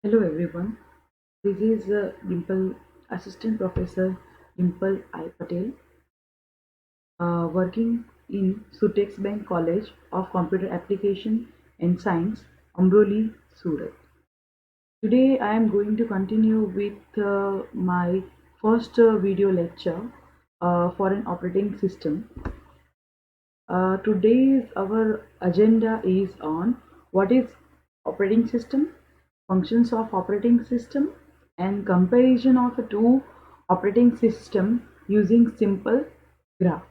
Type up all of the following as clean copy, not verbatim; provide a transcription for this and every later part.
Hello everyone, this is Dimple, Assistant Professor Dimple I. Patel, working in Sutex Bank College of Computer Application and Science, Amroli, Surat. Today I am going to continue with my first video lecture for an operating system. Today's our agenda is on what is operating system, functions of operating system, and comparison of the two operating system using simple graph.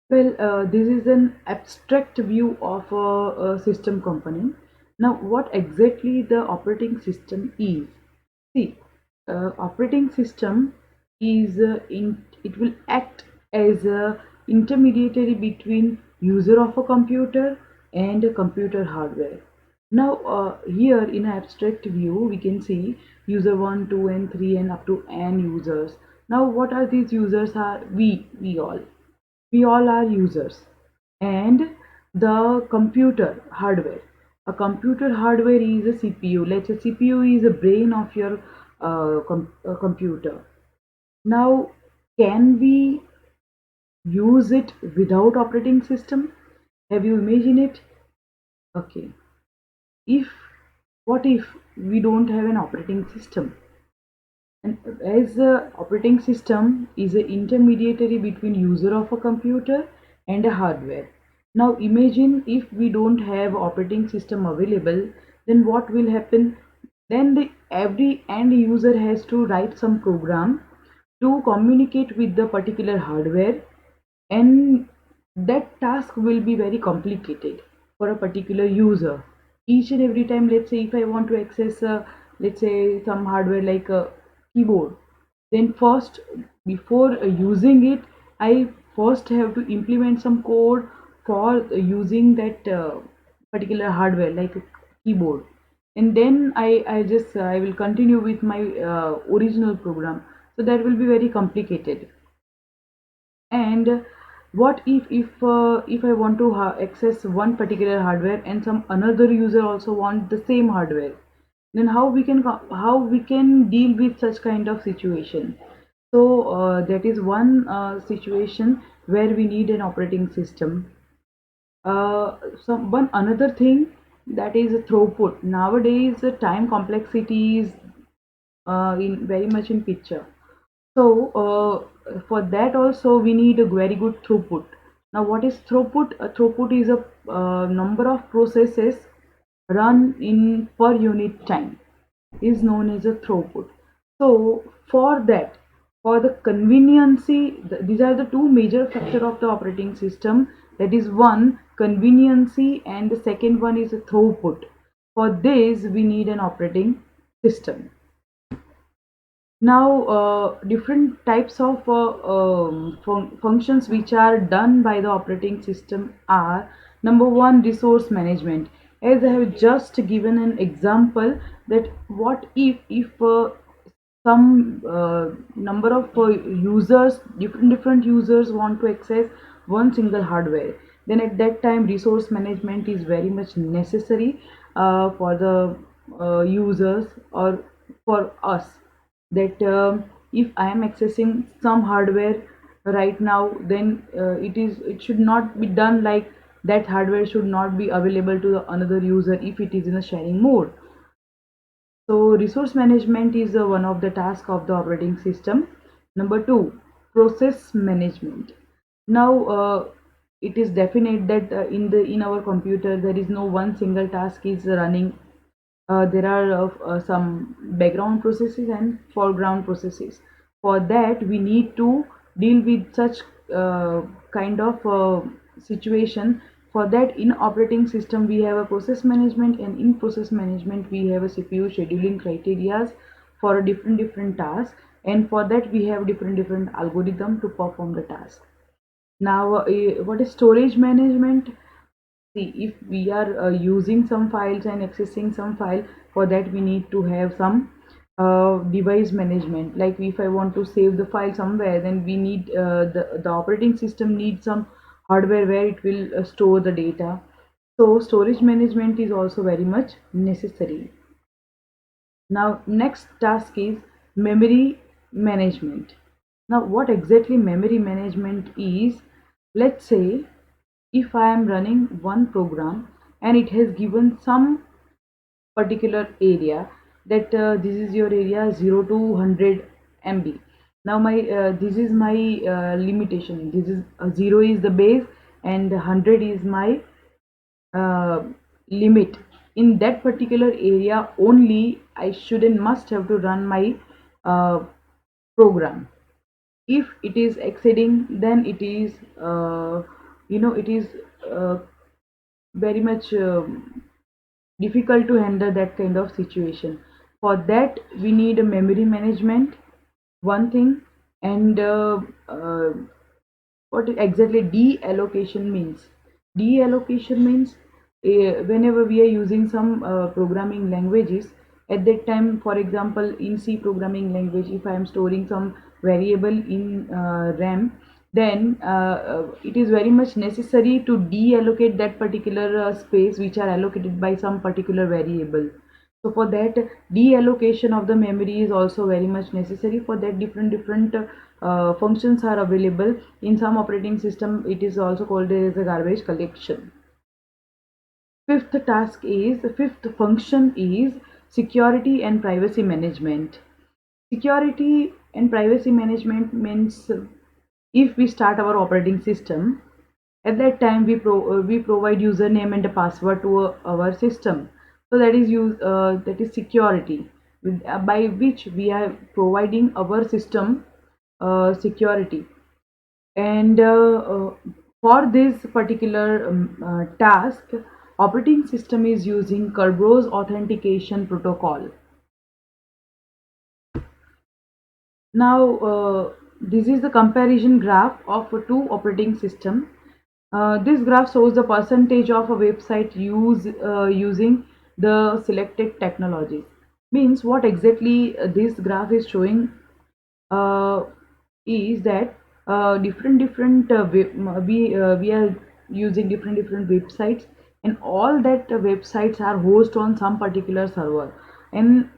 Well, this is an abstract view of a system component. Now, what exactly the operating system is? See, operating system is it will act as a intermediary between user of a computer and a computer hardware. Now, here in abstract view, we can see user 1, 2, and 3, and up to n users. Now, what are these users? Are we all? We all are users. And the computer hardware, a computer hardware is a CPU. Let's say CPU is the brain of your computer. Now, can we use it without operating system? Have you imagined it? Okay. If what if we don't have an operating system? And as the operating system is an intermediary between user of a computer and a hardware. Now imagine if we don't have operating system available, then what will happen? Then every end user has to write some program to communicate with the particular hardware, and that task will be very complicated for a particular user. Each and every time, let's say if I want to access let's say some hardware like a keyboard, then first, before using it, I first have to implement some code for using that particular hardware like a keyboard, and then I will continue with my original program. So that will be very complicated. And what if I want to access one particular hardware and some another user also want the same hardware, then how we can deal with such kind of situation? So that is one situation where we need an operating system. Some one another thing, that is throughput. Nowadays the time complexity is in very much in picture. So for that also we need a very good throughput. Now what is throughput? Throughput is a number of processes run in per unit time, is known as a throughput. So for that, for the conveniency, these are the two major factor of the operating system. That is one, conveniency, and the second one is a throughput. For this we need an operating system. Now, different types of functions which are done by the operating system are: number one, resource management. As I have just given an example, that what if some number of users, different users want to access one single hardware, then at that time resource management is very much necessary for the users or for us. That if I am accessing some hardware right now, then it should not be done like that hardware should not be available to the another user if it is in a sharing mode. So resource management is one of the tasks of the operating system. Number two, process management. Now it is definite that in our computer there is no one single task is running. There are some background processes and foreground processes. For that we need to deal with such kind of situation. For that, in operating system we have a process management, and in process management we have a CPU scheduling criteria for a different tasks, and for that we have different algorithm to perform the task. Now what is storage management? See, if we are using some files and accessing some file, for that we need to have some device management. Like if I want to save the file somewhere, then we need the operating system needs some hardware where it will store the data. So storage management is also very much necessary. Now, next task is memory management. Now, what exactly memory management is? Let's say if I am running one program and it has given some particular area that this is your area 0 to 100 MB. Now my this is my limitation. This is 0 is the base and 100 is my uh, limit. In that particular area only I should and must have to run my uh, program. If it is exceeding, then it is it is uh, very much difficult to handle that kind of situation. For that we need a memory management, one thing. And what exactly deallocation means? Deallocation means whenever we are using some programming languages, at that time, for example, in C programming language, if I am storing some variable in RAM, then it is very much necessary to deallocate that particular space which are allocated by some particular variable. So for that, deallocation of the memory is also very much necessary. For that, different functions are available. In some operating system it is also called as a garbage collection. Fifth function is security and privacy management. Security and privacy management means if we start our operating system, at that time we provide username and a password to our system. So that is security, by which we are providing our system security. And for this particular task, operating system is using Kerberos authentication protocol. Now, this is the comparison graph of two operating system. This graph shows the percentage of a website using the selected technologies. Means what exactly this graph is showing uh, is that different we are using different websites, and all that websites are hosted on some particular server. And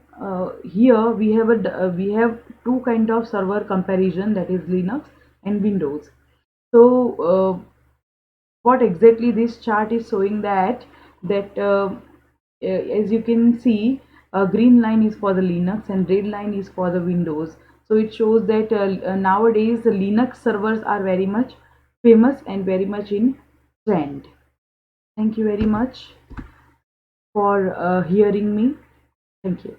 here we have two kind of server comparison, that is Linux and Windows. So what exactly this chart is showing, that as you can see, a green line is for the Linux and red line is for the Windows. So it shows that nowadays the Linux servers are very much famous and very much in trend. Thank you very much for hearing me. Thank you.